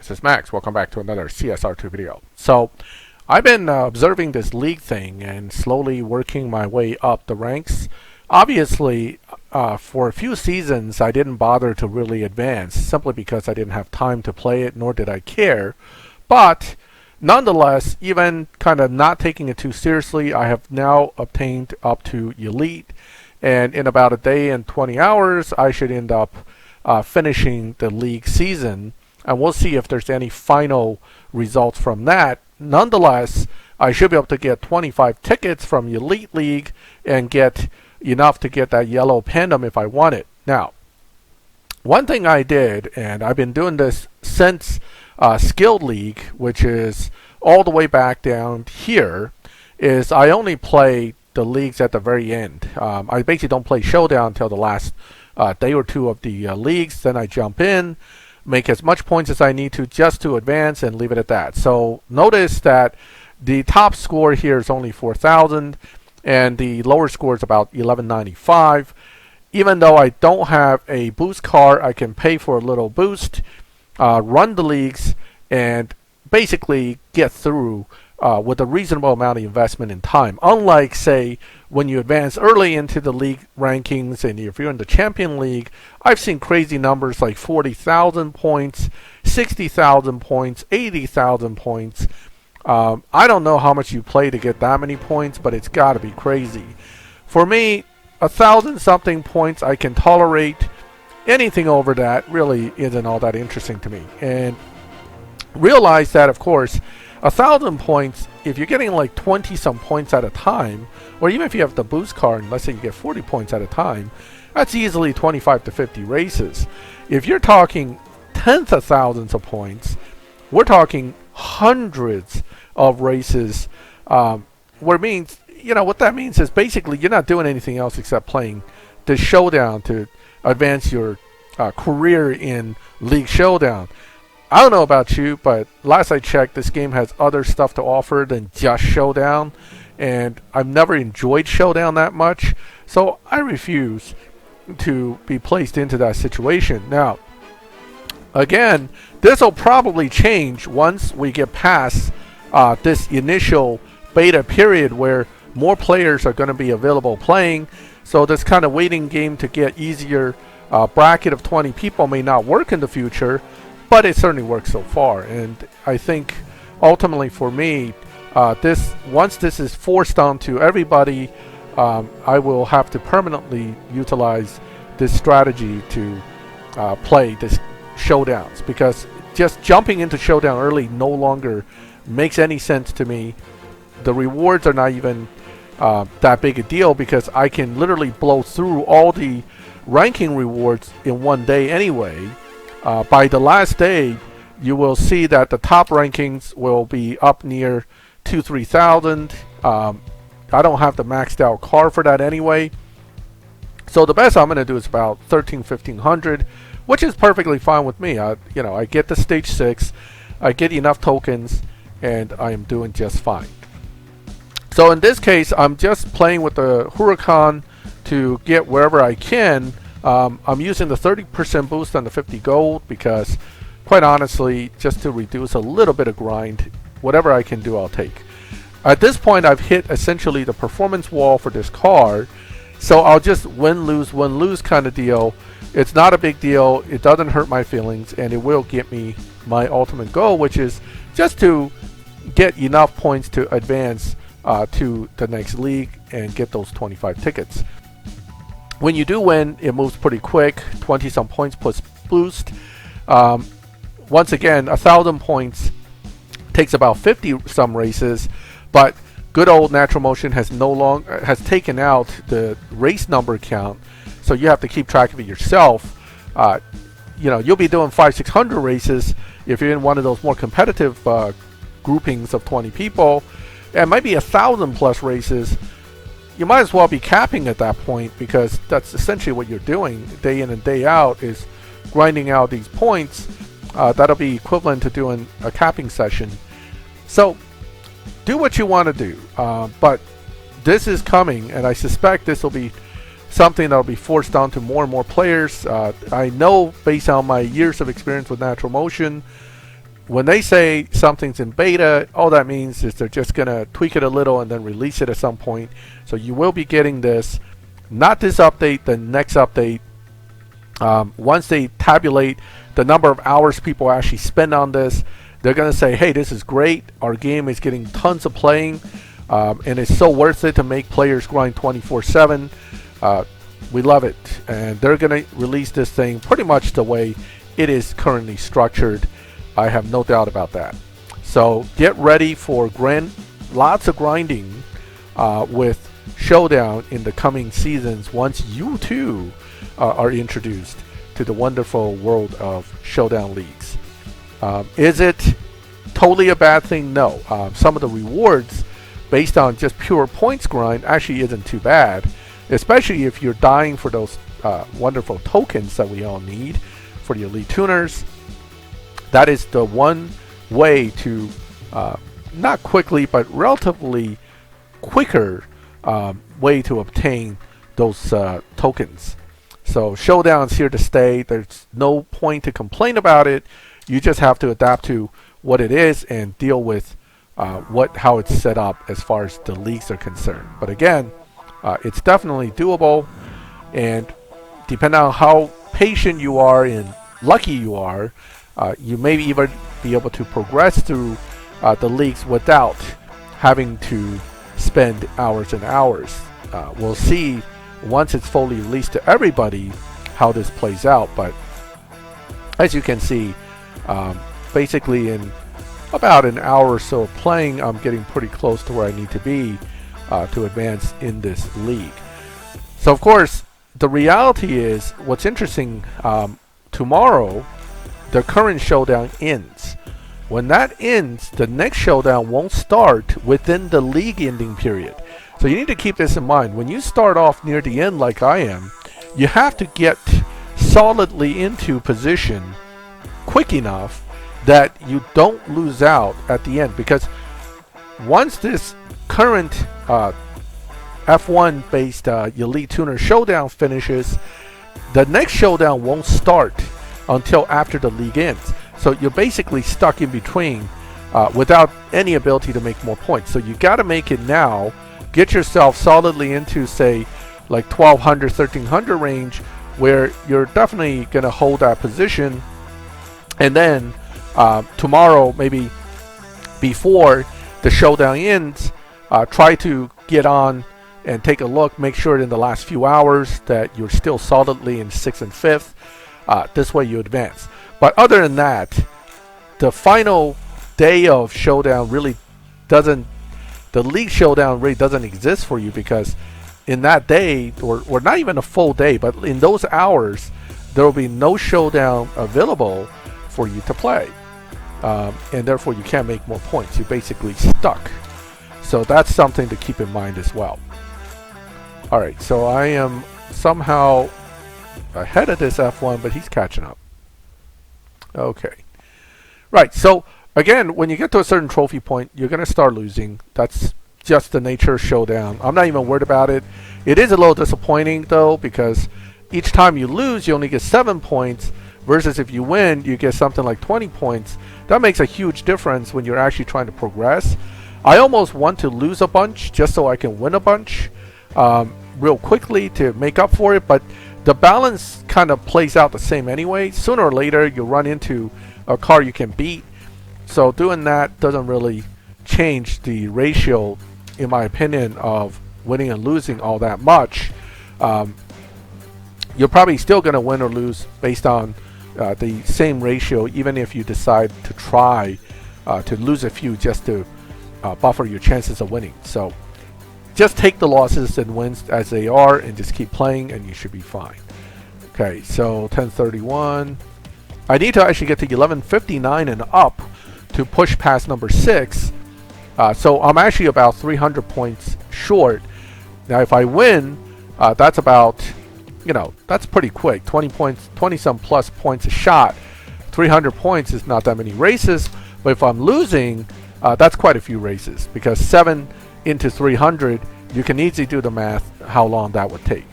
This is Max. Welcome back to another CSR2 video. So, I've been observing this league thing and slowly working my way up the ranks. Obviously, for a few seasons, I didn't bother to really advance simply because I didn't have time to play it, nor did I care. But nonetheless, even kind of not taking it too seriously, I have now obtained up to Elite. And in about a day and 20 hours, I should end up finishing the league season. And we'll see if there's any final results from that. Nonetheless, I should be able to get 25 tickets from Elite League and get enough to get that Yellow Pandem if I want it. Now, one thing I did, and I've been doing this since Skilled League, which is all the way back down here, is I only play the leagues at the very end. I basically don't play Showdown until the last day or two of the leagues. Then I jump in, make as much points as I need to just to advance, and leave it at that. So notice that the top score here is only 4,000 and the lower score is about 1195. Even though I don't have a boost car, I can pay for a little boost, run the leagues, and basically get through with a reasonable amount of investment in time. Unlike, say, when you advance early into the league rankings, and if you're in the Champion League, I've seen crazy numbers like 40,000 points, 60,000 points, 80,000 points. I don't know how much you play to get that many points, but it's got to be crazy. For me, 1,000 something points I can tolerate. Anything over that really isn't all that interesting to me. And realize that, of course, 1,000 points, if you're getting like 20 some points at a time, or even if you have the boost card and let's say you get 40 points at a time, that's easily 25 to 50 races. If you're talking tenths of thousands of points, we're talking hundreds of races. What that means is basically you're not doing anything else except playing the Showdown to advance your career in League Showdown. I don't know about you, but last I checked, this game has other stuff to offer than just Showdown, and I've never enjoyed Showdown that much, so I refuse to be placed into that situation. Now, again, this will probably change once we get past this initial beta period where more players are going to be available playing, so this kind of waiting game to get easier bracket of 20 people may not work in the future, but it certainly works so far. And I think ultimately for me, once this is forced onto everybody, I will have to permanently utilize this strategy to play this Showdowns, because just jumping into Showdown early no longer makes any sense to me. The rewards are not even that big a deal because I can literally blow through all the ranking rewards in one day anyway. By the last day, you will see that the top rankings will be up near 2,000-3,000. I don't have the maxed out car for that anyway. So the best I'm going to do is about 1,100-1,500, which is perfectly fine with me. I get the stage 6, I get enough tokens, and I am doing just fine. So in this case, I'm just playing with the Huracan to get wherever I can. I'm using the 30% boost on the 50 gold because, quite honestly, just to reduce a little bit of grind, whatever I can do, I'll take. At this point, I've hit essentially the performance wall for this car, so I'll just win-lose kind of deal. It's not a big deal, it doesn't hurt my feelings, and it will get me my ultimate goal, which is just to get enough points to advance to the next league and get those 25 tickets. When you do win, it moves pretty quick, 20 some points plus boost. Once again, 1,000 points takes about 50 some races, but good old Natural Motion has taken out the race number count, so you have to keep track of it yourself. You'll be doing 500-600 races if you're in one of those more competitive groupings of 20 people, and maybe 1,000 plus races. You might as well be capping at that point, because that's essentially what you're doing day in and day out, is grinding out these points. That'll be equivalent to doing a capping session. So do what you want to do, but this is coming, and I suspect this will be something that will be forced onto more and more players. I know, based on my years of experience with Natural Motion, when they say something's in beta, all that means is they're just going to tweak it a little and then release it at some point. So you will be getting this, not this update, the next update. Once they tabulate the number of hours people actually spend on this, they're going to say, hey, this is great. Our game is getting tons of playing, and it's so worth it to make players grind 24/7. We love it. And they're going to release this thing pretty much the way it is currently structured. I have no doubt about that. So get ready for lots of grinding with Showdown in the coming seasons once you too are introduced to the wonderful world of Showdown leagues. Is it totally a bad thing? No. Some of the rewards based on just pure points grind actually isn't too bad, especially if you're dying for those wonderful tokens that we all need for the elite tuners. That is the one way to, not quickly, but relatively quicker way to obtain those tokens. So Showdown's here to stay. There's no point to complain about it. You just have to adapt to what it is and deal with how it's set up as far as the leagues are concerned. But again, it's definitely doable, and depending on how patient you are and lucky you are, you may even be able to progress through the leagues without having to spend hours and hours. We'll see once it's fully released to everybody how this plays out, but as you can see, basically in about an hour or so of playing, I'm getting pretty close to where I need to be to advance in this league. So of course, the reality is, what's interesting, tomorrow the current Showdown ends. When that ends, the next Showdown won't start within the league ending period. So you need to keep this in mind. When you start off near the end like I am, you have to get solidly into position quick enough that you don't lose out at the end, because once this current F1 based Elite Tuner Showdown finishes, the next Showdown won't start until after the league ends. So you're basically stuck in between without any ability to make more points. So you got to make it now. Get yourself solidly into, say, like 1200, 1300 range, where you're definitely going to hold that position. And then tomorrow, maybe before the Showdown ends, try to get on and take a look. Make sure in the last few hours that you're still solidly in 6th and 5th. This way you advance. But other than that, the final day of Showdown really doesn't, the League Showdown really doesn't exist for you, because in that day, or not even a full day, but in those hours, there will be no Showdown available for you to play. And therefore you can't make more points. You're basically stuck. So that's something to keep in mind as well. Alright, so I am somehow ahead of this F1, but he's catching up. Okay. Right, so again, when you get to a certain trophy point, you're going to start losing. That's just the nature of Showdown. I'm not even worried about it. It is a little disappointing, though, because each time you lose, you only get 7 points, versus if you win, you get something like 20 points. That makes a huge difference when you're actually trying to progress. I almost want to lose a bunch just so I can win a bunch real quickly to make up for it, but the balance kind of plays out the same anyway. Sooner or later, you'll run into a car you can beat. So doing that doesn't really change the ratio, in my opinion, of winning and losing all that much. You're probably still going to win or lose based on the same ratio, even if you decide to try to lose a few just to buffer your chances of winning. So just take the losses and wins as they are and just keep playing, and you should be fine. Okay, so 1031. I need to actually get to 1159 and up to push past number 6. So I'm actually about 300 points short. Now if I win, that's about, that's pretty quick. 20 points, 20 some plus points a shot. 300 points is not that many races, but if I'm losing, that's quite a few races, because 7 into 300, you can easily do the math how long that would take.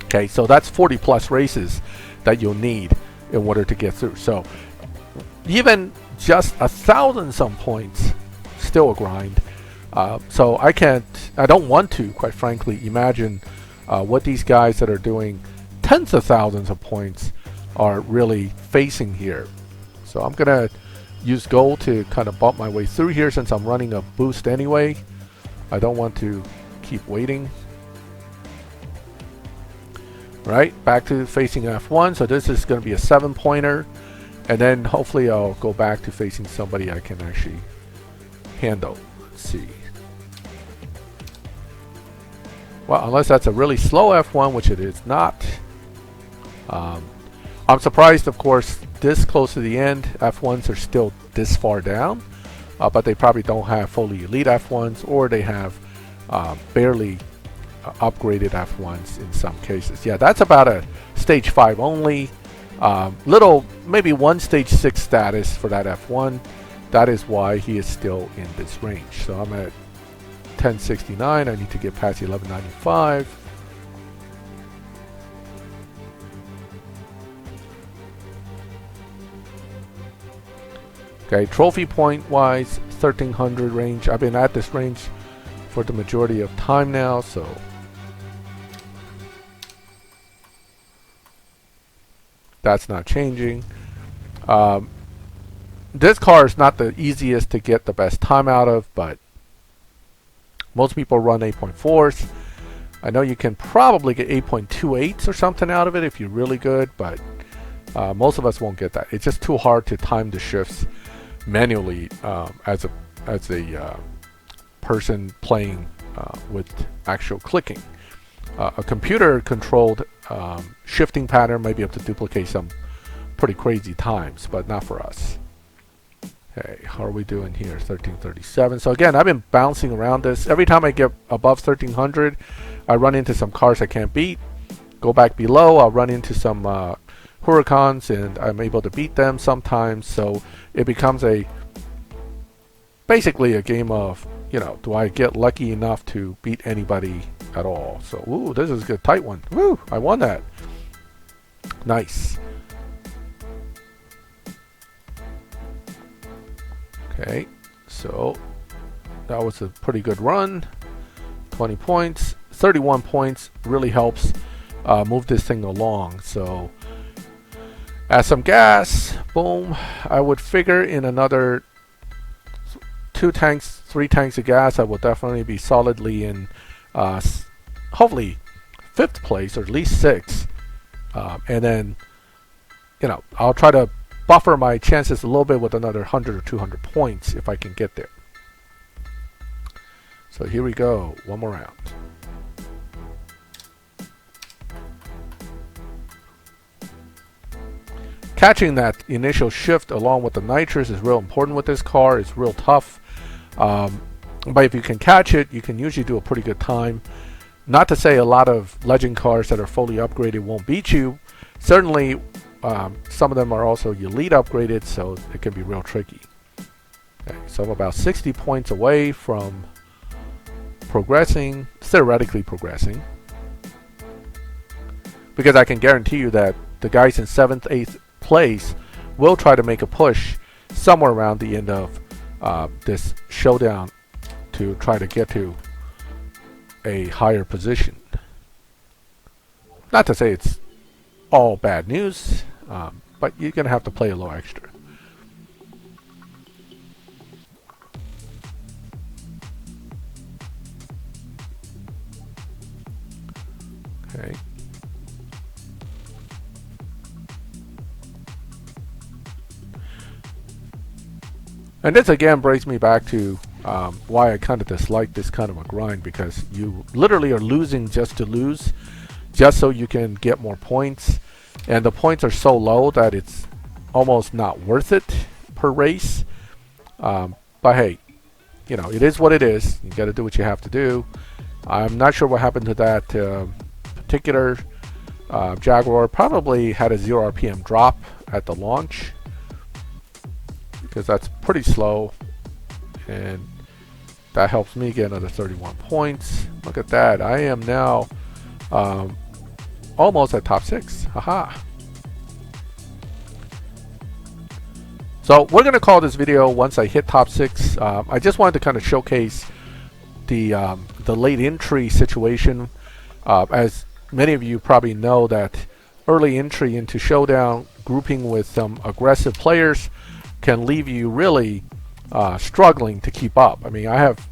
Okay, so that's 40 plus races that you'll need in order to get through. So even just 1,000 some points, still a grind. So I don't want to, quite frankly, imagine what these guys that are doing tens of thousands of points are really facing here. So I'm gonna use gold to kind of bump my way through here since I'm running a boost anyway. I don't want to keep waiting. Right, back to facing F1. So this is going to be a 7-pointer, and then hopefully I'll go back to facing somebody I can actually handle. Let's see. Well, unless that's a really slow F1, which it is not. I'm surprised, of course, this close to the end, F1s are still this far down, but they probably don't have fully elite F1s, or they have barely upgraded F1s in some cases. Yeah, that's about a stage 5 only. Maybe one stage 6 status for that F1. That is why he is still in this range. So I'm at 1069. I need to get past 1195. Okay, trophy point wise, 1300 range. I've been at this range for the majority of time now, so that's not changing. This car is not the easiest to get the best time out of, but most people run 8.4s. I know you can probably get 8.28s or something out of it if you're really good, but most of us won't get that. It's just too hard to time the shifts manually as a person playing with actual clicking. A computer controlled shifting pattern might be able to duplicate some pretty crazy times, but not for us. Okay, how are we doing here? 1337. So again, I've been bouncing around this. Every time I get above 1300, I run into some cars I can't beat. Go back below, I'll run into some Huracans, and I'm able to beat them sometimes. So it becomes basically a game of, do I get lucky enough to beat anybody at all? So, ooh, this is a good tight one. Woo, I won that. Nice. Okay, so that was a pretty good run. 20 points, 31 points really helps move this thing along. So add some gas, boom. I would figure in another 2 tanks, 3 tanks of gas, I will definitely be solidly in hopefully 5th place, or at least 6th. And then, I'll try to buffer my chances a little bit with another 100 or 200 points if I can get there. So here we go, one more round. Catching that initial shift along with the nitrous is real important with this car. It's real tough. But if you can catch it, you can usually do a pretty good time. Not to say a lot of legend cars that are fully upgraded won't beat you. Certainly, some of them are also elite upgraded, so it can be real tricky. Okay, so I'm about 60 points away from progressing, theoretically progressing. Because I can guarantee you that the guys in 7th, 8th place will try to make a push somewhere around the end of this showdown to try to get to a higher position. Not to say it's all bad news, but you're going to have to play a little extra. Okay. And this again brings me back to why I kind of dislike this kind of a grind, because you literally are losing just to lose, just so you can get more points, and the points are so low that it's almost not worth it per race. But hey, it is what it is. You got to do what you have to do. I'm not sure what happened to that particular Jaguar. Probably had a 0 RPM drop at the launch, because that's pretty slow, and that helps me get another 31 points. Look at that. I am now almost at top 6. Haha. So we're going to call this video once I hit top 6. I just wanted to kind of showcase the late entry situation. As many of you probably know, that early entry into Showdown, grouping with some aggressive players, can leave you really struggling to keep up. I mean, I have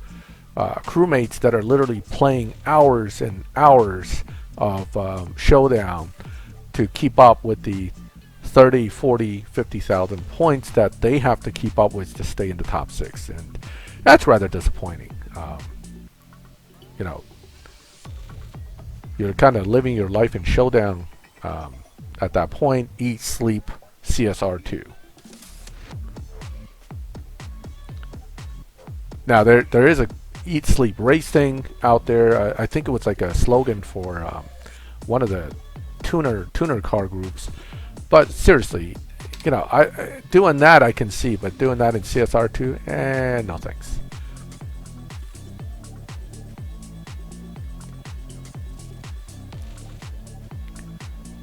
crewmates that are literally playing hours and hours of Showdown to keep up with the 30, 40, 50,000 points that they have to keep up with to stay in the top 6, and that's rather disappointing. You know, you're kind of living your life in Showdown at that point. Eat, sleep, CSR 2. Now there is a eat, sleep, race thing out there. I think it was like a slogan for one of the tuner car groups. But seriously, you know, doing that I can see, but doing that in CSR 2, no thanks.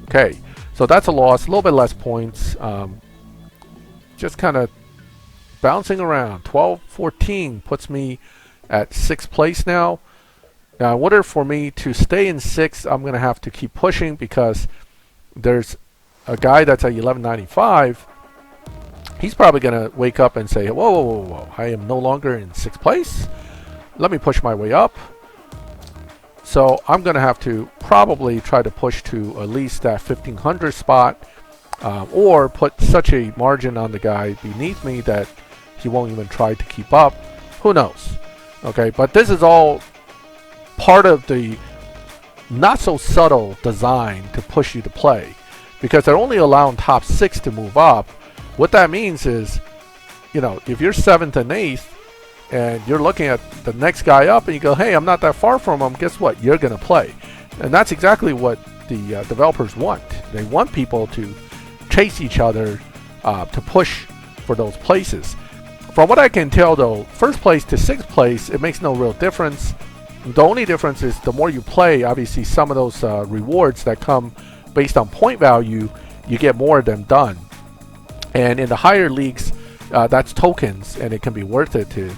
Okay, so that's a loss. A little bit less points. Just kind of bouncing around. 12-14 puts me at 6th place now. Now, in order for me to stay in 6th, I'm going to have to keep pushing, because there's a guy that's at 1195. He's probably going to wake up and say, whoa, whoa, whoa, whoa, I am no longer in 6th place. Let me push my way up. So I'm going to have to probably try to push to at least that 1500 spot, or put such a margin on the guy beneath me that he won't even try to keep up. Who knows? Okay, but this is all part of the not so subtle design to push you to play, because they're only allowing top 6 to move up. What that means is, you know, if you're 7th and 8th and you're looking at the next guy up and you go, hey, I'm not that far from him, guess what? You're going to play. And that's exactly what the developers want. They want people to chase each other, to push for those places. From what I can tell, though, 1st place to 6th place, it makes no real difference. The only difference is the more you play, obviously some of those rewards that come based on point value, you get more of them done. And in the higher leagues, that's tokens, and it can be worth it to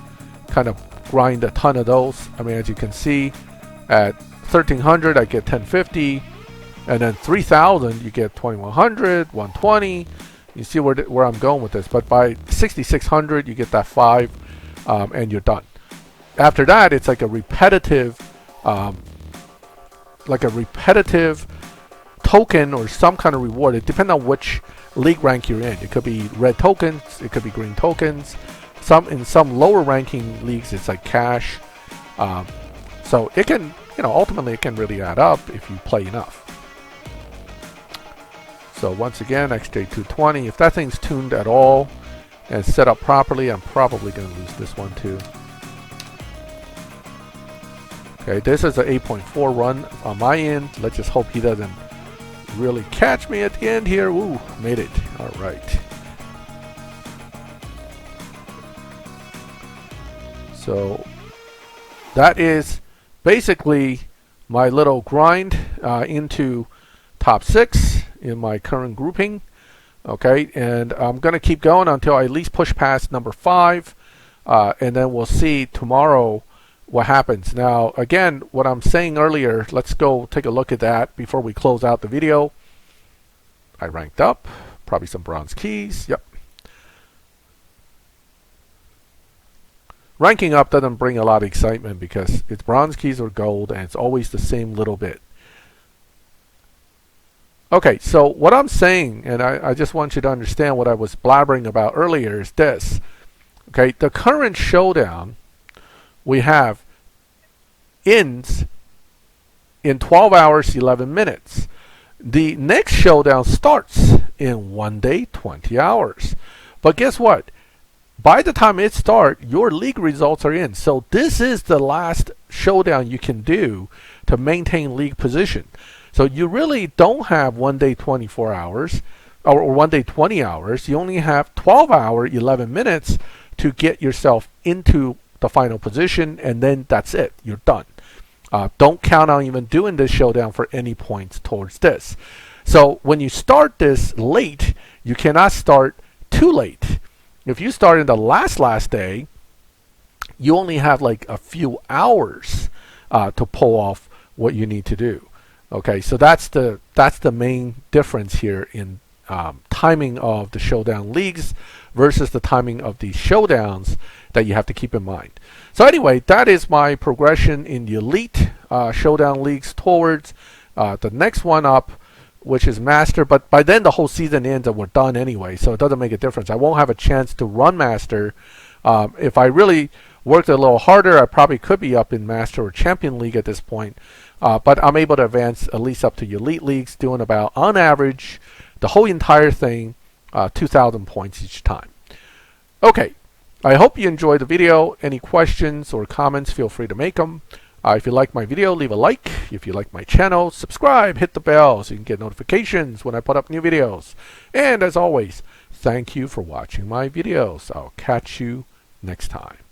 kind of grind a ton of those. I mean, as you can see, at 1300 I get 1050, and then 3000 you get 2100, 120. You see where I'm going with this. But by 6600 you get that 5, and you're done. After that, it's like a repetitive token or some kind of reward. It depends on which league rank you're in. It could be red tokens, it could be green tokens. In some lower ranking leagues, it's like cash. So it can, you know, ultimately it can really add up if you play enough. So once again, XJ220. If that thing's tuned at all and set up properly, I'm probably going to lose this one too. Okay, this is an 8.4 run on my end. Let's just hope he doesn't really catch me at the end here. Ooh, made it. All right. So that is basically my little grind into top 6 in my current grouping. Okay, and I'm going to keep going until I at least push past number 5, and then we'll see tomorrow what happens. Now, again, what I'm saying earlier, let's go take a look at that before we close out the video. I ranked up, probably some bronze keys. Yep. Ranking up doesn't bring a lot of excitement because it's bronze keys or gold, and it's always the same little bit. Okay, so what I'm saying, and I just want you to understand what I was blabbering about earlier, is this. Okay, the current Showdown we have ends in 12 hours, 11 minutes. The next Showdown starts in 1 day, 20 hours. But guess what? By the time it starts, your league results are in. So this is the last Showdown you can do to maintain league position. So you really don't have 1 day, 24 hours, or 1 day, 20 hours. You only have 12 hours, 11 minutes to get yourself into the final position, and then that's it. You're done. Don't count on even doing this Showdown for any points towards this. So when you start this late, you cannot start too late. If you start in the last day, you only have like a few hours to pull off what you need to do. Okay, so that's the main difference here in timing of the showdown leagues versus the timing of the showdowns that you have to keep in mind. So anyway, that is my progression in the elite showdown leagues towards the next one up, which is master. But by then the whole season ends and we're done anyway, so it doesn't make a difference. I won't have a chance to run master. If I really worked a little harder, I probably could be up in master or champion league at this point. But I'm able to advance at least up to elite leagues, doing about, on average, the whole entire thing, 2,000 points each time. Okay, I hope you enjoyed the video. Any questions or comments, feel free to make them. If you like my video, leave a like. If you like my channel, subscribe, hit the bell so you can get notifications when I put up new videos. And as always, thank you for watching my videos. I'll catch you next time.